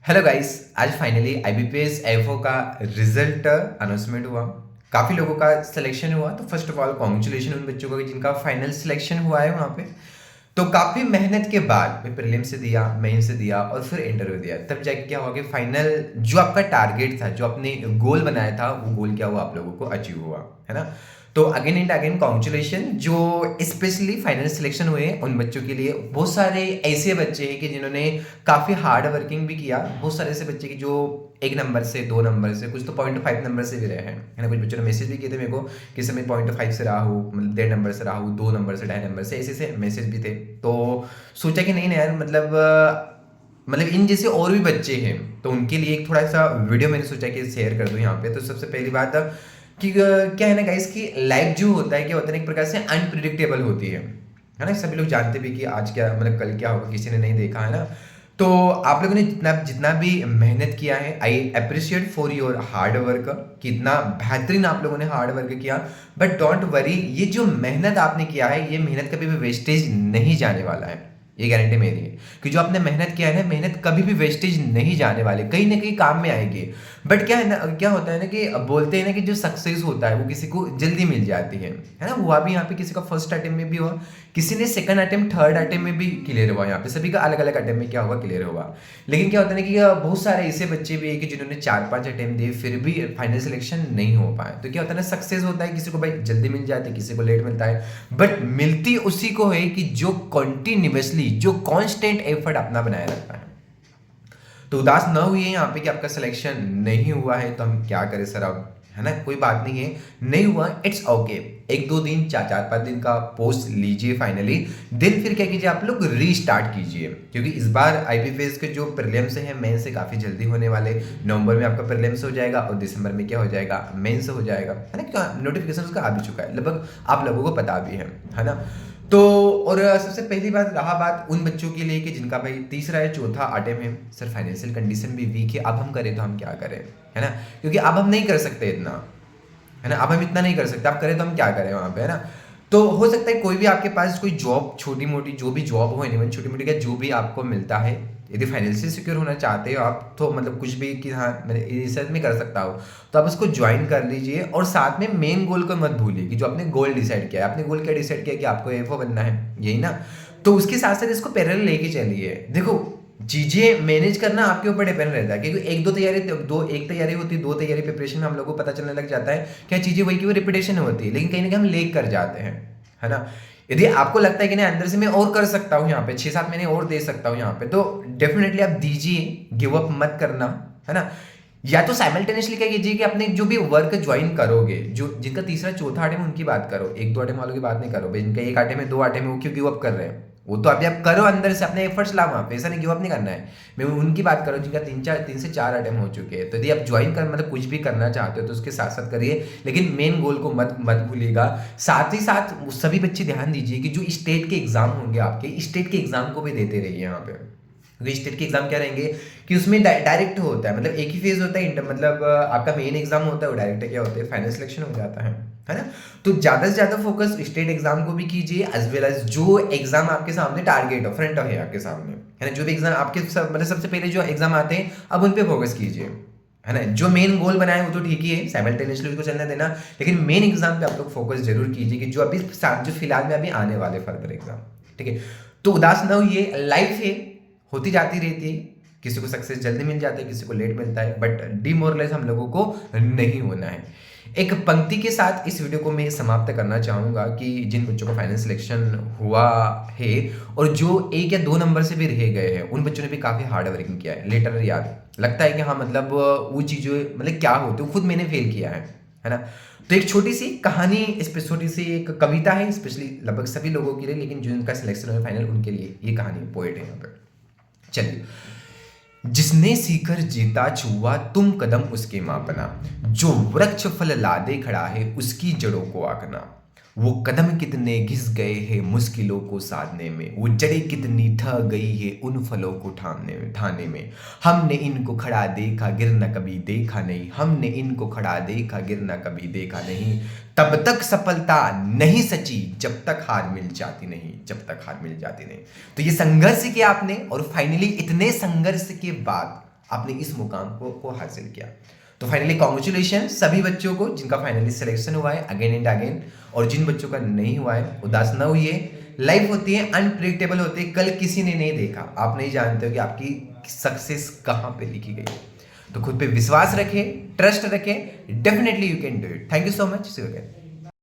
Hello guys, आज finally IBPS FO का result announcement हुआ। काफ़ी लोगों का सिलेक्शन हुआ, तो फर्स्ट ऑफ ऑल कॉन्ग्रेचुलेशन उन बच्चों को जिनका फाइनल सिलेक्शन हुआ है वहाँ पे। तो काफ़ी मेहनत के बाद मैं प्रीलिम से दिया, मेन से दिया और फिर इंटरव्यू दिया, तब जाके क्या हुआ कि फाइनल जो आपका टारगेट था, जो आपने गोल बनाया था, वो गोल क्या हुआ, आप लोगों को अचीव हुआ, है ना। तो अगेन एंड अगेन कॉन्ग्रेचुलेशन जो स्पेशली फाइनल सिलेक्शन हुए उन बच्चों के लिए। बहुत सारे ऐसे बच्चे हैं कि जिन्होंने काफ़ी हार्ड वर्किंग भी किया। बहुत सारे ऐसे बच्चे की जो 1 नंबर से 2 नंबर से, कुछ तो 0.5 नंबर से भी रहे हैं, है ना। कुछ बच्चों ने मैसेज भी किए थे मेरे को कि समय 0.5 से रहा हो, मतलब 1.5 नंबर से रहा हो, 2 नंबर से, 2.5 नंबर से, ऐसे ऐसे मैसेज भी थे। तो सोचा कि नहीं ना यार, मतलब इन जैसे और भी बच्चे हैं, तो उनके लिए एक थोड़ा सा वीडियो मैंने सोचा कि शेयर कर दूं यहाँ पे। तो सबसे पहली बात कि क्या है ना गाइस, कि लाइफ जो होता है, क्या होता है, एक प्रकार से अनप्रिडिक्टेबल होती है ना। सभी लोग जानते भी कि आज क्या, मतलब कल क्या होगा, किसी ने नहीं देखा, है ना। तो आप लोगों ने जितना जितना भी मेहनत किया है, I appreciate for your hard work. कितना बेहतरीन आप लोगों ने हार्ड वर्क किया। बट डोंट वरी, ये जो मेहनत आपने किया है, ये मेहनत कभी भी वेस्टेज नहीं जाने वाला है। ये गारंटी मेरी है कि जो आपने मेहनत किया है ना, मेहनत कभी भी वेस्टेज नहीं जाने वाले, कहीं ना कहीं काम में आएगी। बट क्या है ना, क्या होता है ना कि बोलते हैं ना कि जो सक्सेस होता है वो किसी को जल्दी मिल जाती है ना। हुआ भी यहाँ पे किसी का फर्स्ट अटेम्प्ट में भी हुआ, किसी ने सेकंड अटेम्प्ट, थर्ड अटेम्प्ट में भी क्लियर हुआ। यहाँ पे सभी का अलग अलग अटेम्प्ट में क्या हुआ, क्लियर हुआ। लेकिन क्या होता है ना कि बहुत सारे ऐसे बच्चे भी है कि जिन्होंने 4-5 अटेम्प्ट दिए फिर भी फाइनल सिलेक्शन नहीं हो पाए। तो क्या होता है ना, सक्सेस होता है किसी को भाई जल्दी मिल जाती है, किसी को लेट मिलता है, बट मिलती उसी को है कि जो कंटिन्यूअसली, जो कांस्टेंट एफर्ट अपना बनाए रखता है। तो उदास न हुई है यहाँ पे कि आपका सिलेक्शन नहीं हुआ है, तो हम क्या करें सर अब, है ना। कोई बात नहीं है, नहीं हुआ, इट्स ओके। 1-2 दिन, 4-5 दिन का पोस्ट लीजिए फाइनली, दिन फिर क्या कीजिए, आप लोग रीस्टार्ट कीजिए। क्योंकि इस बार आईबीपीएस के जो प्रीलिम्स हैं, मेन से काफ़ी जल्दी होने वाले। नवंबर में आपका प्रीलिम्स हो जाएगा और दिसंबर में क्या हो जाएगा, मेन से हो जाएगा, है ना। क्या नोटिफिकेशन उसका आ भी चुका है, लगभग आप लोगों को पता भी है ना। तो और सबसे पहली बात रहा बात उन बच्चों के लिए कि जिनका भाई तीसरा या चौथा अटेम्प्ट है, सर फाइनेंशियल कंडीशन भी वीक है, अब हम करें तो हम क्या करें, है ना। क्योंकि अब हम नहीं कर सकते इतना, है ना। अब हम इतना नहीं कर सकते, आप करें तो हम क्या करें वहाँ पे, है ना। तो हो सकता है कोई भी आपके पास कोई जॉब, छोटी मोटी जो भी जॉब हो, एनीवन छोटी मोटी का जो भी आपको मिलता है, यदि फाइनेंशियल सिक्योर होना चाहते हो आप, तो मतलब कुछ भी कि हाँ मैंने रिसर्च में कर सकता हो, तो आप उसको ज्वाइन कर लीजिए। और साथ में मेन गोल को मत भूलिए कि जो आपने गोल डिसाइड किया है, आपने गोल क्या डिसाइड किया कि आपको एफओ बनना है, यही ना। तो उसके साथ साथ इसको पैरेलल लेके चलिए। देखो, चीजें मैनेज करना आपके ऊपर डिपेंड रहता है, क्योंकि एक तैयारी होती है, 2 तैयारी प्रिपरेशन में हम लोगों को पता चलने लग जाता है क्या चीजें वही की वो रिपीटेशन होती है, लेकिन कहीं ना कहीं हम लेक कर जाते हैं, है ना। यदि आपको लगता है कि नहीं अंदर से मैं और कर सकता हूँ, यहाँ पे 6-7 महीने और दे सकता हूँ यहाँ पे, तो डेफिनेटली आप दीजिए, गिव अप मत करना, है ना। या तो साइमल्टेनियसली क्या कीजिए कि अपने जो भी वर्क ज्वाइन करोगे, जो जिनका तीसरा चौथा आटे में उनकी बात करो, 1-2 आटे वालों की बात नहीं करो भाई, जिनका 1 आटे में 2 आटे में वो क्यों गिव अप कर रहे हैं, वो तो अभी आप करो, अंदर से अपने एफर्ट्स लाओ वहाँ पे, ऐसा नहीं गिव अप नहीं करना है। मैं उनकी बात करूँ जिनका 3 से 4 अटेम्प्ट हो चुके हैं। तो यदि आप ज्वाइन कर मतलब कुछ भी करना चाहते हो तो उसके साथ साथ करिए, लेकिन मेन गोल को मत मत भूलिएगा। साथ ही साथ सभी बच्चे ध्यान दीजिए कि जो स्टेट के एग्जाम होंगे आपके, स्टेट के एग्जाम को भी देते रहिए यहाँ पे। क्योंकि स्टेट के एग्जाम क्या रहेंगे कि उसमें डायरेक्ट होता है, मतलब एक ही फेज होता है, मतलब आपका मेन एग्जाम होता है, वो डायरेक्ट क्या होता है, फाइनल सिलेक्शन हो जाता है ना। तो ज़्यादा से ज़्यादा फोकस स्टेट एग्जाम को भी कीजिए, एज वेल एज जो एग्जाम आपके सामने टारगेट हो, फ्रंट है आपके सामने, है ना। जो भी एग्जाम आपके मतलब सबसे पहले जो एग्जाम आते हैं, अब उन पर फोकस कीजिए, है ना। जो मेन गोल बनाए वो तो ठीक ही है, साइमल्टेनियसली उसको चलने देना, लेकिन मेन एग्जाम पे आप लोग फोकस जरूर कीजिए कि जो अभी जो फिलहाल में अभी आने वाले फर्दर एग्जाम, ठीक है। तो उदास न होइए, लाइफ है, होती जाती रहती है, किसी को सक्सेस जल्दी मिल जाता है, किसी को लेट मिलता है, बट डिमोरलाइज हम लोगों को नहीं होना है। एक पंक्ति के साथ इस वीडियो को मैं समाप्त करना चाहूँगा कि जिन बच्चों का फाइनल सिलेक्शन हुआ है और जो 1 या 2 नंबर से भी रह गए हैं, उन बच्चों ने भी काफ़ी हार्ड वर्किंग किया है। लेटर याद लगता है कि हाँ, मतलब वो चीज़ें मतलब क्या होती है, खुद मैंने फेल किया है ना। तो एक छोटी सी कहानी, इस पे छोटी सी एक कविता है, स्पेशली लगभग सभी लोगों के लिए, लेकिन जो उनका सिलेक्शन हुआ फाइनल उनके लिए ये कहानी, पोएट है यहाँ पे। चलिए। जिसने सीकर जीता छुआ तुम कदम उसके मापना, जो वृक्ष फल लादे खड़ा है उसकी जड़ों को आंकना। वो कदम कितने घिस गए हैं मुश्किलों को साधने में, वो जड़ें कितनी थक गई है उन फलों को ठाने में। हमने इनको खड़ा देखा गिरना कभी देखा नहीं, हमने इनको खड़ा देखा गिरना कभी देखा नहीं। तब तक सफलता नहीं सची जब तक हार मिल जाती नहीं, जब तक हार मिल जाती नहीं। तो ये संघर्ष किया आपने और फाइनली इतने संघर्ष के बाद आपने इस मुकाम को हासिल किया। तो फाइनली कॉन्ग्रेचुलेशन सभी बच्चों को जिनका फाइनली सिलेक्शन हुआ है अगेन एंड अगेन, और जिन बच्चों का नहीं हुआ है उदास न होइए। लाइफ होती है अनप्रिडिक्टेबल होती है, कल किसी ने नहीं देखा, आप नहीं जानते हो कि आपकी सक्सेस कहाँ पे लिखी गई है। तो खुद पे विश्वास रखें, ट्रस्ट रखें, definitely you can do it. Thank you so much, see you again.